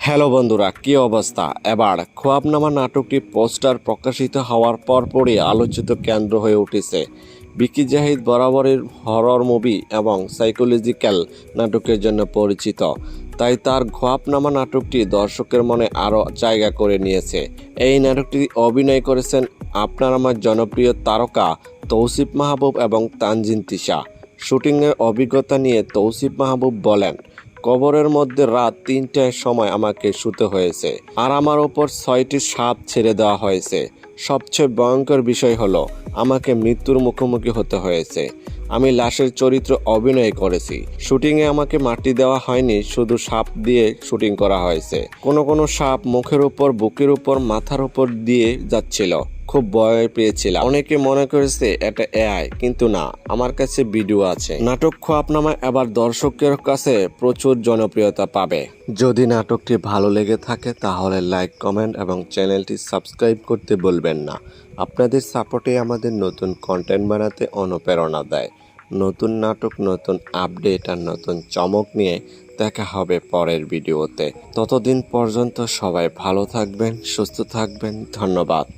Hello বন্ধুরা, কি অবস্থা? এবার খোয়াবনামা নাটকটি পোস্টার প্রকাশিত হওয়ার পরপরই আলোচিত কেন্দ্র হয়ে উঠেছে। বিকি জাহিদ বরাবরের হরর মুভি এবং সাইকোলজিক্যাল নাটকের জন্য পরিচিত, তাই তার খোয়াবনামা নাটকটি দর্শকের মনে আরও জায়গা করে নিয়েছে। এই নাটকটি অভিনয় করেছেন আপনার আমার জনপ্রিয় তারকা তৌসিফ মাহবুব এবং তানজিন তিশা। শুটিংয়ের অভিজ্ঞতা নিয়ে তৌসিফ মাহবুব বলেন, কবরের মধ্যে রাত ৩টার সময় আমাকে শুতে হয়েছে, আর আমার ওপর ৬টি সাপ ছেড়ে দেওয়া হয়েছে। সবচেয়ে ভয়ঙ্কর বিষয় হলো আমাকে মৃত্যুর মুখোমুখি হতে হয়েছে। আমি লাশের চরিত্র অভিনয় করেছি। শুটিংয়ে আমাকে মাটি দেওয়া হয়নি, শুধু সাপ দিয়ে শুটিং করা হয়েছে। কোনো সাপ মুখের উপর, বুকের উপর, মাথার উপর দিয়ে যাচ্ছিল। খুব ভয় পেয়েছিলাম। অনেকে মনে করেছে এটা এআই, কিন্তু না, আমার কাছে ভিডিও আছে। নাটক খোয়াবনামা এবার দর্শকের কাছে প্রচুর জনপ্রিয়তা পাবে। যদি নাটকটি ভালো লেগে থাকে তাহলে লাইক, কমেন্ট এবং চ্যানেলটি সাবস্ক্রাইব করতে ভুলবেন না। আপনাদের সাপোর্টে আমাদের নতুন কন্টেন্ট বানাতে অনুপ্রেরণা দেয়। নতুন নাটক, নতুন আপডেট আর নতুন চমক নিয়ে দেখা হবে পরের ভিডিওতে। ততদিন পর্যন্ত সবাই ভালো থাকবেন, সুস্থ থাকবেন। ধন্যবাদ।